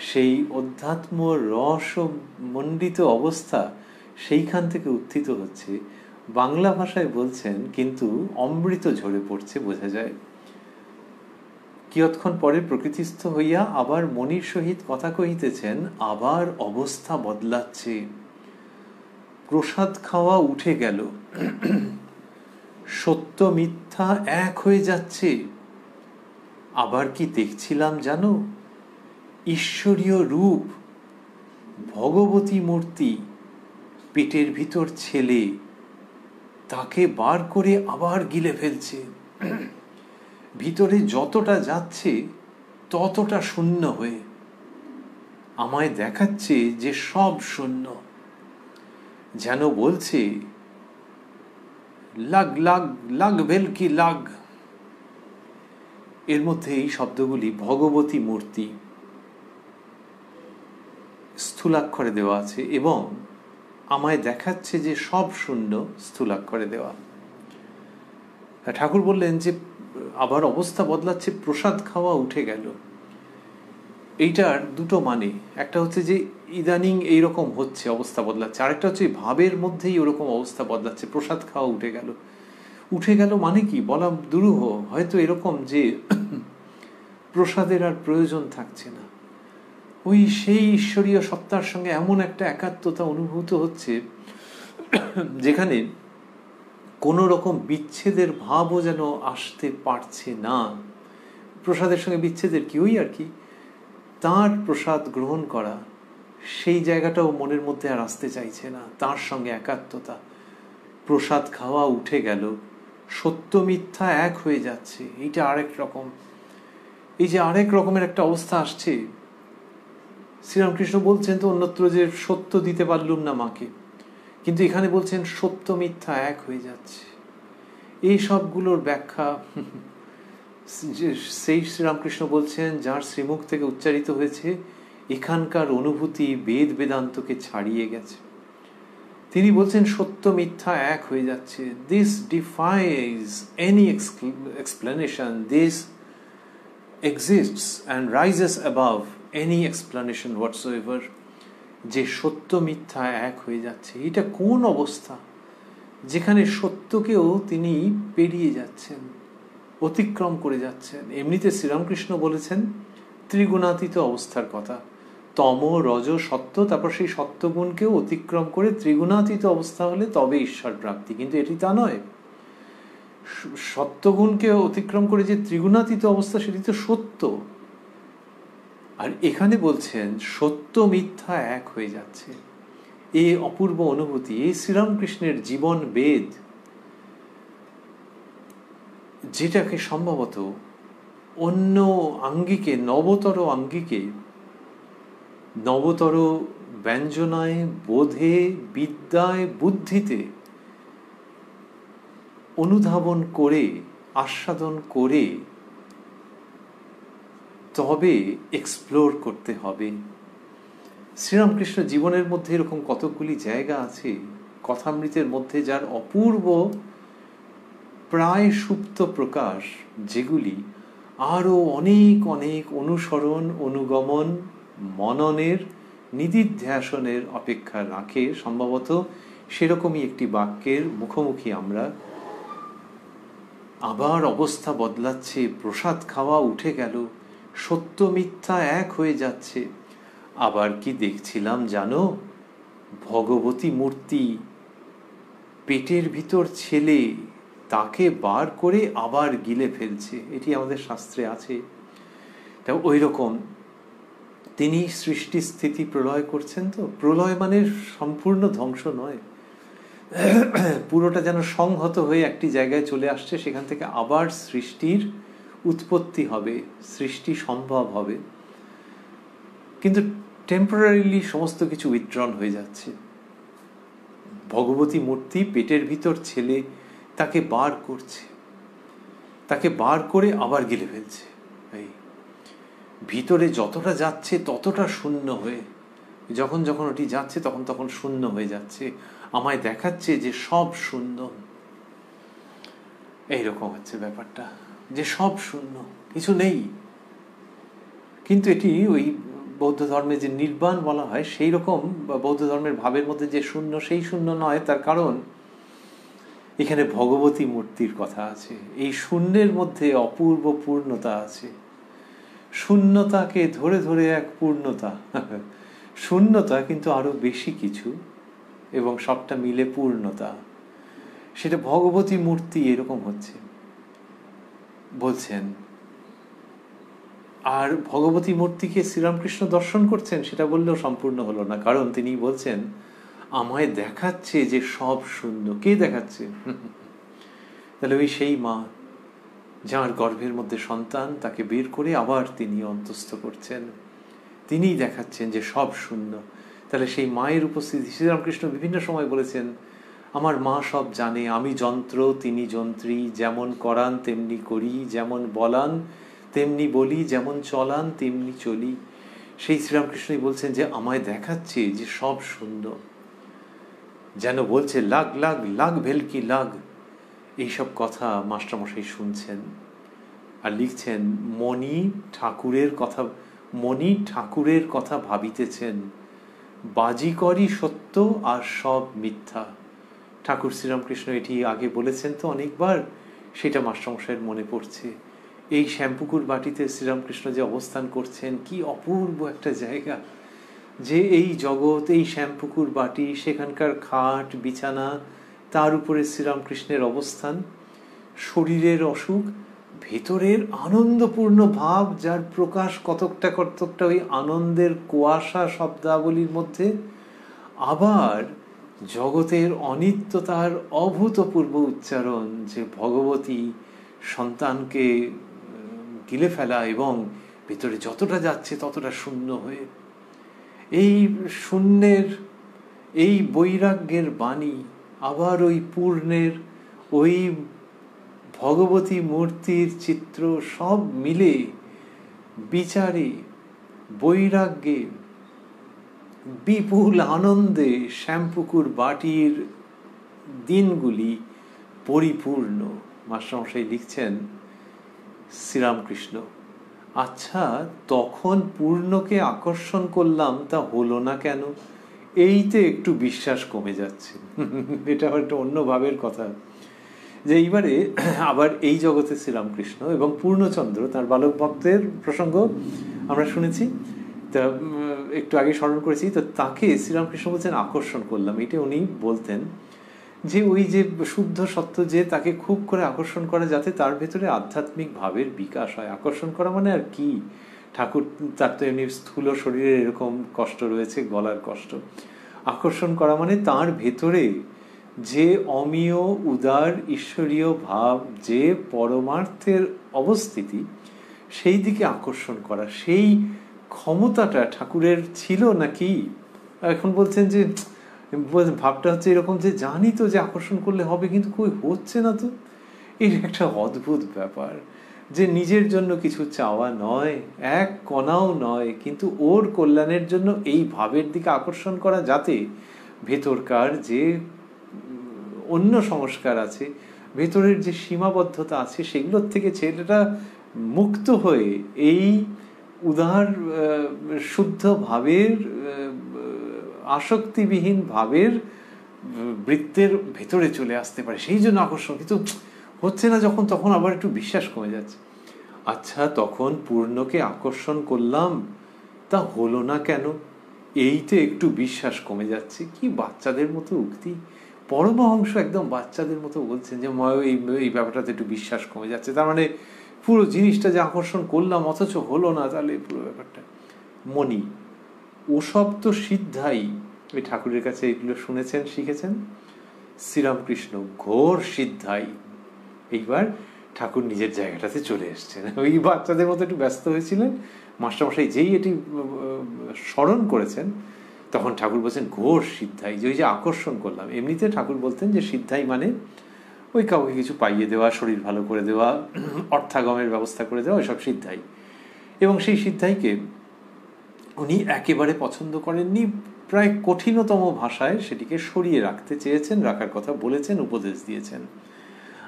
সেই অধ্যাত্ম রস মণ্ডিত অবস্থা, সেইখান থেকে উত্থিত হচ্ছে। বাংলা ভাষায় বলছেন, কিন্তু অমৃত ঝরে পড়ছে, বোঝা যায়। কিয়ৎক্ষণ পরে প্রকৃতিস্থ হইয়া আবার মনির সহিত কথা কহিতেছেন, আবার অবস্থা বদলাচ্ছে। প্রসাদ খাওয়া উঠে গেল, সত্য মিথ্যা এক হয়ে যাচ্ছে। আবার কি দেখছিলাম জানো, ঈশ্বরীয় রূপ, ভগবতী মূর্তি, পেটের ভিতর ছেলে, তাকে বার করে আবার গিলে ফেলছে। ভিতরে যতটা যাচ্ছে ততটা শূন্য হয়ে আমায় দেখাচ্ছে যে সব শূন্য। যেন বলছে, লাগ লাগ লাগ ভেলকি লাগ। এর মধ্যে এই শব্দগুলি ভগবতী মূর্তি স্থূলাক্ষরে দেওয়া আছে, এবং আমায় দেখাচ্ছে যে সব শূন্য স্থূলাক্ষরে দেওয়া। ঠাকুর বললেন যে আবার অবস্থা বদলাচ্ছে, প্রসাদ খাওয়া উঠে গেল। এইটার দুটো মানে, একটা হচ্ছে যে ইদানিং এইরকম হচ্ছে, অবস্থা বদলাচ্ছে, আরেকটা হচ্ছে ভাবের মধ্যেই ওরকম অবস্থা বদলাচ্ছে, প্রসাদ খাওয়া উঠে গেল। উঠে গেল মানে কি, বলা দুরূহ, হয়তো এরকম যে প্রসাদের আর প্রয়োজন থাকছে না, ওই সেই ঈশ্বরীয় সত্তার সঙ্গে এমন একটা একাত্মতা অনুভূত হচ্ছে যেখানে কোনো রকম বিচ্ছেদের ভাবও যেন আসতে পারছে না। প্রসাদের সঙ্গে বিচ্ছেদের কি, ওই আর কি, তাঁর প্রসাদ গ্রহণ করা, সেই জায়গাটাও মনের মধ্যে আর আসতে চাইছে না, তাঁর সঙ্গে একাত্মতা। প্রসাদ খাওয়া উঠে গেল, সত্য মিথ্যা এক হয়ে যাচ্ছে, এইটা আরেক রকম। এই যে আরেক রকমের একটা অবস্থা আসছে, শ্রীরামকৃষ্ণ বলছেন তো অন্যত্র যে সত্য দিতে পারলুম না মাকে, কিন্তু এখানে বলছেন সত্য মিথ্যা এক হয়ে যাচ্ছে। এই সবগুলোর ব্যাখ্যা সেই শ্রীরামকৃষ্ণ বলছেন যার শ্রীমুখ থেকে উচ্চারিত হয়েছে, এখানকার অনুভূতি বেদ বেদান্তকে ছাড়িয়ে গেছে। তিনি বলছেন সত্য মিথ্যা এক হয়ে যাচ্ছে। This defies any explanation, this exists and rises above any explanation whatsoever, যে সত্য মিথ্যা এক হয়ে যাচ্ছে। এটা কোন অবস্থা যেখানে সত্যকেও তিনি পেরিয়ে যাচ্ছেন, অতিক্রম করে যাচ্ছেন। এমনিতে শ্রীরামকৃষ্ণ বলেছেন ত্রিগুণাতীত অবস্থার কথা, তম রজ সত্য, তারপর সেই সত্যগুণকেও অতিক্রম করে ত্রিগুণাতীত অবস্থা হলে তবে ঈশ্বর প্রাপ্তি। কিন্তু এটি তা নয়। সত্যগুণকে অতিক্রম করে যে ত্রিগুণাতীত অবস্থা, সেটি তো সত্য। আর এখানে বলছেন সত্য মিথ্যা এক হয়ে যাচ্ছে। এই অপূর্ব অনুভূতি, এই শ্রীরামকৃষ্ণের জীবন বেদ, যেটাকে সম্ভবত অন্য আঙ্গিকে, নবতর আঙ্গিকে, নবতর ব্যঞ্জনায়, বোধে, বিদ্যায়, বুদ্ধিতে অনুধাবন করে, আস্বাদন করে তবে এক্সপ্লোর করতে হবে। শ্রীরামকৃষ্ণ জীবনের মধ্যে এরকম কতকগুলি জায়গা আছে কথামৃতের মধ্যে, যার অপূর্ব প্রায় সুপ্ত প্রকাশ, যেগুলি আরও অনেক অনেক অনুসরণ, অনুগমন, মননের, নিদিধ্যাসনের অপেক্ষা রাখে। সম্ভবত সেরকমই একটি বাক্যের মুখোমুখি আমরা। আবার অবস্থা বদলাচ্ছে, প্রসাদ খাওয়া উঠে গেল, সত্য মিথ্যা এক হয়ে যাচ্ছে। আবার কি দেখছিলাম জানো? ভগবতী মূর্তি, পেটের ভিতর ছেলে, তাকে বার করে আবার গিলে ফেলছে। এটি আমাদের শাস্ত্রে আছে। তা ওই রকম তিনি সৃষ্টি স্থিতি প্রলয় করছেন। তো প্রলয় মানে সম্পূর্ণ ধ্বংস নয়, পুরোটা যেন সংহত হয়ে একটি জায়গায় চলে আসছে, সেখান থেকে আবার সৃষ্টির উৎপত্তি হবে, সৃষ্টি সম্ভব হবে। কিন্তু টেম্পোরারিলি সমস্ত কিছু উইথড্রন হয়ে যাচ্ছে। ভগবতী মূর্তি, পেটের ভিতর ছেলে, তাকে বার করছে, তাকে বার করে আবার গিলে ফেলছে। এই ভিতরে যতটা যাচ্ছে ততটা শূন্য হয়ে, যখন যখন ওটি যাচ্ছে তখন তখন শূন্য হয়ে যাচ্ছে। আমায় দেখাচ্ছে যে সব শূন্য। এইরকম হচ্ছে ব্যাপারটা, যে সব শূন্য, কিছু নেই। কিন্তু এটি ওই বৌদ্ধ ধর্মে যে নির্বাণ বলা হয়, সেই রকম বৌদ্ধ ধর্মের ভাবের মধ্যে যে শূন্য, সেই শূন্য নয়। তার কারণ এখানে ভগবতী মূর্তির কথা আছে। এই শূন্যের মধ্যে অপূর্ব পূর্ণতা আছে। শূন্যতাকে ধরে ধরে এক পূর্ণতা, শূন্যতা কিন্তু আরো বেশি কিছু, এবং সবটা মিলে পূর্ণতা। সেটা ভগবতী মূর্তি এরকম হচ্ছে বলছেন। আর ভগবতী মূর্তিকে শ্রীরামকৃষ্ণ দর্শন করছেন, সেটা বললেও সম্পূর্ণ হলো না। কারণ তিনি বলছেন আমায় দেখাচ্ছে যে সব শূন্য। কে দেখাচ্ছে? তাহলে ওই সেই মা, যার গর্ভের মধ্যে সন্তান, তাকে বের করে আবার তিনি অন্তঃস্থ করছেন। তিনিই দেখাচ্ছেন যে সব শূন্য। তাহলে সেই মায়ের উপস্থিতি, শ্রীরামকৃষ্ণ বিভিন্ন সময় বলেছেন আমার মা সব জানে, আমি যন্ত্র তিনি যন্ত্রী, যেমন করান তেমনি করি, যেমন বলান তেমনি বলি, যেমন চলান তেমনি চলি। সেই শ্রীরামকৃষ্ণই বলছেন যে আমায় দেখাচ্ছে যে সব শূন্য। যেন বলছে লাগ লাগ লাগ ভেলকি লাগ। এইসব কথা মাস্টারমশাই শুনছেন আর লিখছেন। মণি ঠাকুরের কথা ভাবিতেছেন, বাজি করি সত্য আর সব মিথ্যা। ঠাকুর শ্রীরামকৃষ্ণ এটি আগে বলেছেন তো অনেকবার, সেটা মাস্টারমশাইয়ের মনে পড়ছে। এই শ্যামপুকুর বাটিতে শ্রীরামকৃষ্ণ যে অবস্থান করছেন, কি অপূর্ব একটা জায়গা। যে এই জগৎ, এই শ্যামপুকুর বাটি, সেখানকার খাট বিছানা, তার উপরে শ্রীরামকৃষ্ণের অবস্থান, শরীরের অসুখ, ভেতরের আনন্দপূর্ণ ভাব, যার প্রকাশ কতকটা কতকটা ওই আনন্দের কুয়াশা শব্দাবলীর মধ্যে। আবার জগতের অনিত্যতার অভূতপূর্ব উচ্চারণ, যে ভগবতী সন্তানকে গিলে ফেলা এবং ভেতরে যতটা যাচ্ছে ততটা শূন্য হয়ে। এই শূন্যের, এই বৈরাগ্যের বাণী আবার ওই পূর্ণের, ওই ভগবতী মূর্তির চিত্র, সব মিলে বিচারে, বৈরাগ্যে, বিপুল আনন্দে শ্যামপুকুর বাটির দিনগুলি পরিপূর্ণ। মাস্টারমশাই লিখছেন শ্রীরামকৃষ্ণ আচ্ছা, তখন পূর্ণকে আকর্ষণ করলাম, তা হলো না কেন? এইতে একটু বিশ্বাস কমে যাচ্ছে। এটা একটা অন্য ভাবের কথা, যে এইবারে আবার এই জগতে শ্রীরামকৃষ্ণ এবং পূর্ণচন্দ্র তার বালক ভক্তের প্রসঙ্গ আমরা শুনেছি, তা একটু আগে স্মরণ করেছি। তো তাকে শ্রীরামকৃষ্ণ বলছেন আকর্ষণ করলাম। এটা উনি বলতেন যে ওই যে শুদ্ধ সত্য, যে তাকে খুব করে আকর্ষণ করা, যাতে তার ভেতরে আধ্যাত্মিক ভাবের বিকাশ হয়। আকর্ষণ করা মানে আর কি? ঠাকুর তার তো এমনি স্থূল শরীরে এরকম কষ্ট রয়েছে, গলার কষ্ট। আকর্ষণ করা মানে তার ভেতরে যে অমীয় উদার ঈশ্বরীয় ভাব, যে পরমার্থের অবস্থিতি, সেই দিকে আকর্ষণ করা। সেই ক্ষমতাটা ঠাকুরের ছিল নাকি? এখন বলছেন যে ভাবটা হচ্ছে এরকম যে জানি তো যে আকর্ষণ করলে হবে, কিন্তু কই হচ্ছে না তো। এই একটা অদ্ভুত ব্যাপার, যে নিজের জন্য কিছু চাওয়া নয়, এক কণাও নয়, কিন্তু ওর কল্যাণের জন্য এই ভাবের দিকে আকর্ষণ করা, যাতে ভেতরকার যে অন্য সংস্কার আছে, ভেতরের যে সীমাবদ্ধতা আছে, সেগুলোর থেকে ছেলেটা মুক্ত হয়ে এই উদার শুদ্ধ ভাবের, আসক্তিবিহীন ভাবের বৃত্তের ভেতরে চলে আসতে পারে। সেই জন্য আকর্ষণ, কিন্তু হচ্ছে না যখন, তখন আবার একটু বিশ্বাস কমে যাচ্ছে। আচ্ছা, তখন পূর্ণকে আকর্ষণ করলাম, তা হলো না কেন? এইতে একটু বিশ্বাস কমে যাচ্ছে। কি বাচ্চাদের মতো উক্তি! পরমহংস একদম বাচ্চাদের মতো বলছেন যে এই ব্যাপারটাতে একটু বিশ্বাস কমে যাচ্ছে। তার মানে পুরো জিনিসটা যে আকর্ষণ করলাম অথচ হলো না, তাহলে পুরো ব্যাপারটা মনি। ওসব তো সিদ্ধাই। ওই ঠাকুরের কাছে এগুলো শুনেছেন, শিখেছেন। শ্রীরামকৃষ্ণ ঘোর সিদ্ধাই। এইবার ঠাকুর নিজের জায়গাটাতে চলে এসছেন। ওই বাচ্চাদের মতো একটু ব্যস্ত হয়েছিলেন। মাস্টারমশাই যেই এটি স্মরণ করেছেন, তখন ঠাকুর বলছেন ঘোর সিদ্ধাই, যে ওই যে আকর্ষণ করলাম। এমনিতে ঠাকুর বলতেন যে সিদ্ধাই মানে ওই কাউকে কিছু পাইয়ে দেওয়া, শরীর ভালো করে দেওয়া, অর্থাগমের ব্যবস্থা করে দেওয়া, ওইসব সিদ্ধাই। এবং সেই সিদ্ধাইকে উনি একেবারে পছন্দ করেননি। প্রায় কঠিনতম ভাষায় সেটিকে সরিয়ে রাখতে চেয়েছেন, রাখার কথা বলেছেন, উপদেশ দিয়েছেন।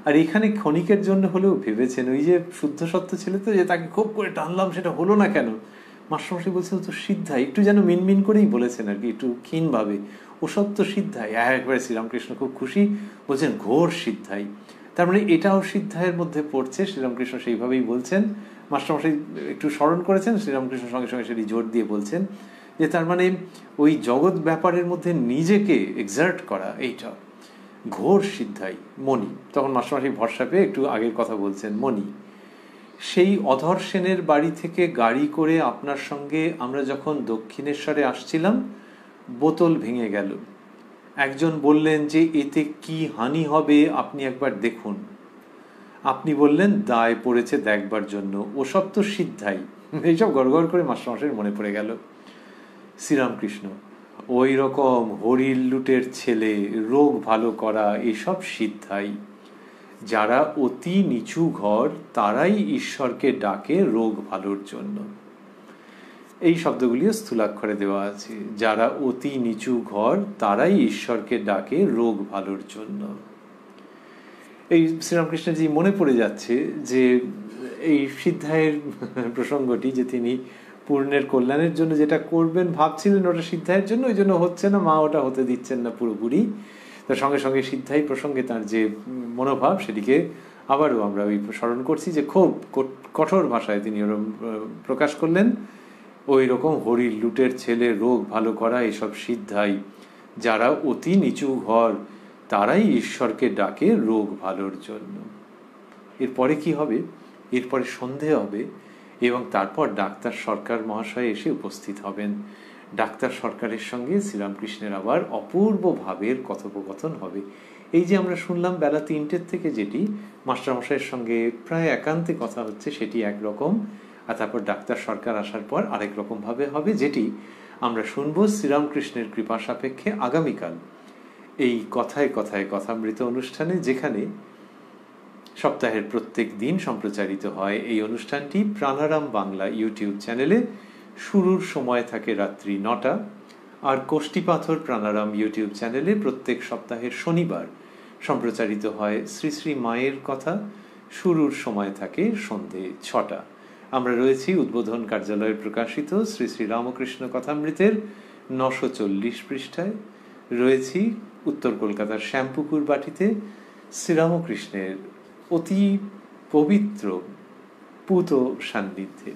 আর এখানে ক্ষণিকের জন্য হলেও ভেবেছেন, ওই যে শুদ্ধ সত্য ছেলে তো, যে তাকে খুব করে টানলাম, সেটা হলো না কেন? মাস্টারমশাই বলছেন তো সিদ্ধাই, একটু যেন মিনমিন করেই বলেছেন আর কি, একটু ক্ষীণভাবে। ও সত্য সিদ্ধাই। একবারে শ্রীরামকৃষ্ণ খুব খুশি, বলছেন ঘোর সিদ্ধাই। তার মানে এটাও সিদ্ধাইয়ের মধ্যে পড়ছে। শ্রীরামকৃষ্ণ সেইভাবেই বলছেন। মাস্টারমশাই একটু স্মরণ করেছেন, শ্রীরামকৃষ্ণ সঙ্গে সঙ্গে সেটি জোর দিয়ে বলছেন যে তার মানে ওই জগৎ ব্যাপারের মধ্যে নিজেকে এক্সার্ট করা, এইটা ঘোর সিদ্ধাই মনি। তখন মাস্টারমশাই ভরসা পেয়ে একটু আগের কথা বলছেন, মনি। সেই অধর সেনের বাড়ি থেকে গাড়ি করে আপনার সঙ্গে আমরা যখন দক্ষিণেশ্বরে আসছিলাম, বোতল ভেঙে গেল। একজন বললেন যে এতে কি হানি হবে আপনি একবার দেখুন। আপনি বললেন দায় পড়েছে দেখবার জন্য। ওসব তো সিদ্ধাই। এইসব গড়গড় করে মাস্টারমশাইয়ের মনে পড়ে গেল। শ্রীরামকৃষ্ণ ওই রকম হরির লুটের ছেলে, রোগ ভালো করা, এসব সিদ্ধাই। যারা অতি নিচু ঘর, তারাই ঈশ্বরকে ডাকে রোগ ভালোর জন্য। এই শব্দগুলিও স্থূলাক্ষরে দেওয়া আছে। যারা অতি নিচু ঘর, তারাই ঈশ্বরকে ডাকে রোগ ভালোর জন্য। এই শ্রীরামকৃষ্ণজি মনে পড়ে যাচ্ছে যে এই সিদ্ধায়ের প্রসঙ্গটি, যে তিনি পূর্ণের কল্যাণের জন্য যেটা করবেন ভাবছিলেন, ওটা সিদ্ধায়ের জন্য, ওই জন্য হচ্ছে না, মা ওটা হতে দিচ্ছেন না পুরোপুরি। তার সঙ্গে সঙ্গে সিদ্ধাই প্রসঙ্গে তার যে মনোভাব, সেটিকে আবারও আমরা ওই স্মরণ করছি, যে খুব কঠোর ভাষায় তিনি ওরকম প্রকাশ করলেন। ওই রকম হরির লুটের ছেলে, রোগ ভালো করা, এসব সিদ্ধাই। যারা অতি নিচু ঘর, তারাই ঈশ্বরকে ডাকে রোগ ভালোর জন্য। এরপরে কি হবে? এরপরে সন্ধে হবে, এবং তারপর ডাক্তার সরকার মহাশয় এসে উপস্থিত হবেন। ডাক্তার সরকারের সঙ্গে শ্রীরামকৃষ্ণের আবার অপূর্ব ভাবের কথোপকথন হবে। এই যে আমরা শুনলাম বেলা 3টে থেকে, যেটি মাস্টারমশাইয়ের সঙ্গে প্রায় একান্তে কথা হচ্ছে, সেটি একরকম। আর তারপর ডাক্তার সরকার আসার পর আরেক রকম ভাবে হবে, যেটি আমরা শুনবো শ্রীরামকৃষ্ণের কৃপা সাপেক্ষে আগামীকাল এই কথায় কথায় কথামৃত অনুষ্ঠানে, যেখানে সপ্তাহের প্রত্যেক দিন সম্প্রচারিত হয়। এই অনুষ্ঠানটি প্রাণারাম বাংলা ইউটিউব চ্যানেলে শুরুর সময় থাকে রাত্রি 9টা, আর কোষ্ঠীপাথর প্রাণারাম ইউটিউব চ্যানেলে প্রত্যেক সপ্তাহের শনিবার সম্প্রচারিত হয় শ্রী শ্রী মায়ের কথা। শুরুর সময় থাকে সন্ধে 6টা। আমরা রয়েছি উদ্বোধন কার্যালয়ে প্রকাশিত শ্রী শ্রী রামকৃষ্ণ কথামৃতের 940 পৃষ্ঠায়, রয়েছি উত্তর কলকাতার শ্যামপুকুর বাটিতে শ্রীরামকৃষ্ণের অতি পবিত্র পূত সান্নিধ্যে।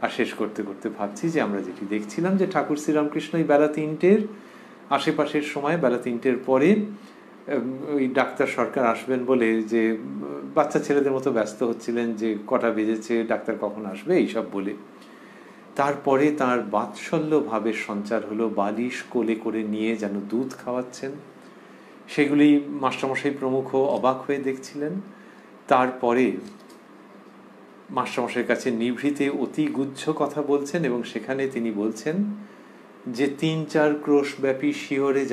আর শেষ করতে করতে ভাবছি যে আমরা যেটি দেখছিলাম যে ঠাকুর শ্রীরামকৃষ্ণ এই বেলা 3টের আশেপাশের সময়, বেলা 3টের পরে ওই ডাক্তার সরকার আসবেন বলে যে বাচ্চা ছেলেদের মতো ব্যস্ত হচ্ছিলেন যে কটা বেজেছে, ডাক্তার কখন আসবে, এইসব বলে। তারপরে তার বাৎসল্য ভাবের সঞ্চার হলো, বালিশ কোলে করে নিয়ে যেন দুধ খাওয়াচ্ছেন, সেগুলি মাস্টারমশাই প্রমুখ অবাক হয়ে দেখছিলেন। তারপরে মাস্টারমশাইয়ের কাছে নিভৃতে অতি গুহ্য কথা বলছেন, এবং সেখানে তিনি বলছেন যে 3-4 ক্রোশ ব্যাপী শিয়রে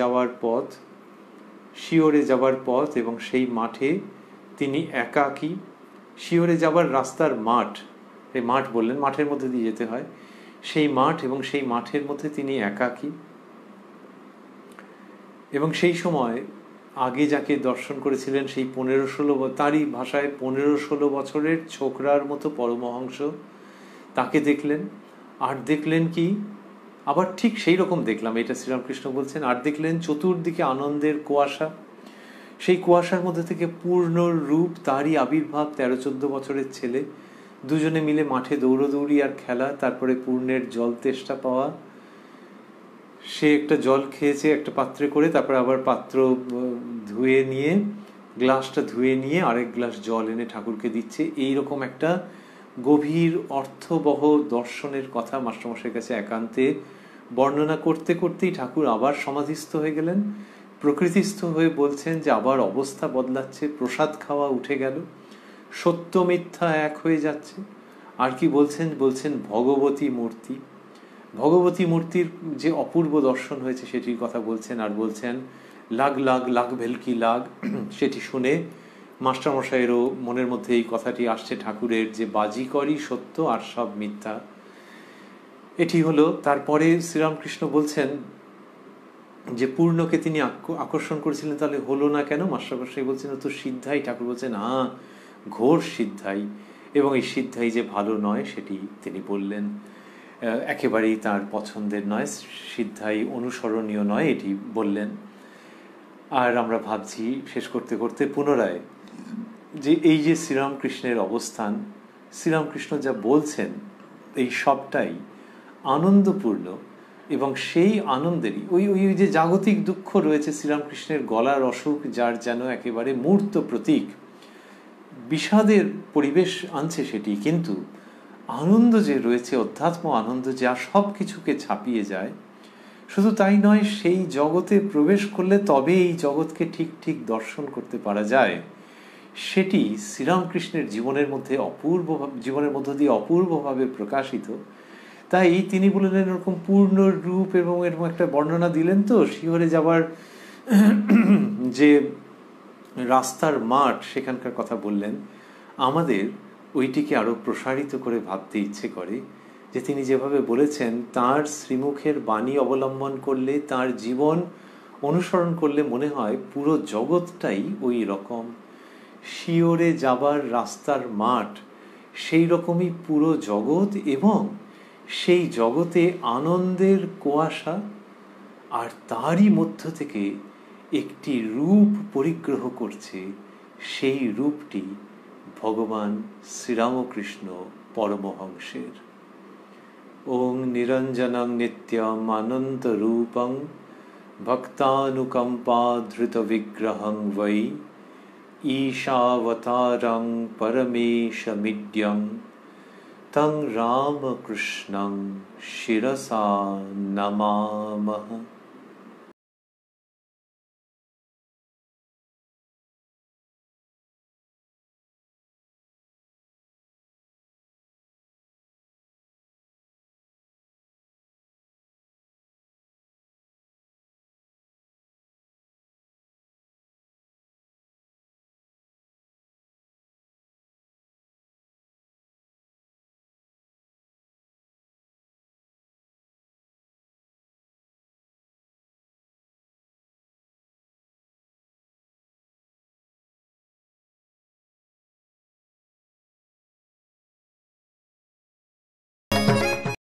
যাবার পথ এবং সেই মাঠে তিনি একাকী, শিয়রে যাবার রাস্তার মাঠ, এই মাঠ বললেন, মাঠের মধ্যে দিয়ে যেতে হয়, সেই মাঠ এবং সেই মাঠের মধ্যে তিনি একাকী। এবং সেই সময় আগে যাকে দর্শন করেছিলেন সেই 15-16, তারই ভাষায় 15-16 বছরের ছোকরার মতো পরমহংস, তাকে দেখলেন। আর দেখলেন কি, আবার ঠিক সেই রকম দেখলাম, এটা শ্রীরামকৃষ্ণ বলছেন, আর দেখলেন চতুর্দিকে আনন্দের কুয়াশা, সেই কুয়াশার মধ্যে থেকে পূর্ণ রূপ, তারই আবির্ভাব 13-14 বছরের ছেলে, দুজনে মিলে মাঠে দৌড়দৌড়ি আর খেলা, তারপরে পূর্ণের জল তেষ্টা পাওয়া, সে একটা জল খেয়েছে একটা পাত্রে করে, তারপরে আবার পাত্র ধুয়ে নিয়ে, গ্লাসটা ধুয়ে নিয়ে আরেক গ্লাস জল এনে ঠাকুরকে দিচ্ছে। এইরকম একটা গভীর অর্থবহ দর্শনের কথা মাস্টারমশাইয়ের কাছে একান্তে বর্ণনা করতে করতেই ঠাকুর আবার সমাধিস্থ হয়ে গেলেন, প্রকৃতিস্থ হয়ে বলছেন যে আবার অবস্থা বদলাচ্ছে, প্রসাদ খাওয়া উঠে গেল, সত্য মিথ্যা এক হয়ে যাচ্ছে। আর কি বলছেন ভগবতী মূর্তি, ভগবতী মূর্তির যে অপূর্ব দর্শন হয়েছে সেটির কথা বলছেন। আর বলছেন লাগ লাগ লাগ ভেলকি লাগ, সেটি শুনে মাস্টারমশাইয়েরও মনের মধ্যে এই কথাটি আসছে ঠাকুরের, যে বাজিকরই সত্য আর সব মিথ্যা। এটি হলো। তারপরে শ্রীরামকৃষ্ণ বলছেন যে পূর্ণকে তিনি আকর্ষণ করেছিলেন, তাহলে হলো না কেন? মাস্টারমশাই বলছেন তো সিদ্ধাই। ঠাকুর বলছেন ঘোর সিদ্ধাই, এবং এই সিদ্ধাই যে ভালো নয় সেটি তিনি বললেন, একেবারেই তার পছন্দের নয়, সিদ্ধাই অনুসরণীয় নয়, এটি বললেন। আর আমরা ভাবছি শেষ করতে করতে পুনরায় যে এই যে শ্রীরামকৃষ্ণের অবস্থান, শ্রীরামকৃষ্ণ যা বলছেন এই সবটাই আনন্দপূর্ণ, এবং সেই আনন্দেরই ওই যে জাগতিক দুঃখ রয়েছে শ্রীরামকৃষ্ণের গলার অসুখ, যার যেন একেবারে মূর্ত প্রতীক, বিষাদের পরিবেশ আনছে সেটি, কিন্তু আনন্দ যে রয়েছে, অধ্যাত্ম আনন্দ যা সব কিছুকে ছাপিয়ে যায়। শুধু তাই নয়, সেই জগতে প্রবেশ করলে তবে এই জগৎকে ঠিক ঠিক দর্শন করতে পারা যায়, সেটি শ্রীরামকৃষ্ণের জীবনের মধ্য দিয়ে অপূর্বভাবে প্রকাশিত। তাই তিনি বললেন এরকম পূর্ণ রূপ, এবং এরকম একটা বর্ণনা দিলেন তো শিহরে যাবার যে রাস্তার মাঠ, সেখানকার কথা বললেন। আমাদের ওইটিকে আরো প্রসারিত করে ভাবতে ইচ্ছে করে যে তিনি যেভাবে বলেছেন, তার শ্রীমুখের বাণী অবলম্বন করলে, তার জীবন অনুসরণ করলে মনে হয় পুরো জগৎটাই ওই রকম শিয়রে যাবার রাস্তার মাঠ, সেই রকমই পুরো জগৎ, এবং সেই জগতে আনন্দের কুয়াশা, আর তারই মধ্য থেকে একটি রূপ পরিগ্রহ করছে, সেই রূপটি ভগবান শ্রীরামকৃষ্ণ পরমহংসের। ওং নিরঞ্জনং নিত্যম আনন্ত রূপং ভক্তানুকম্পা ধৃত বিগ্রহং বৈ ঈশাবতারং পরমেশমিড্যং তং রামকৃষ্ণং শিরসা নমামহ।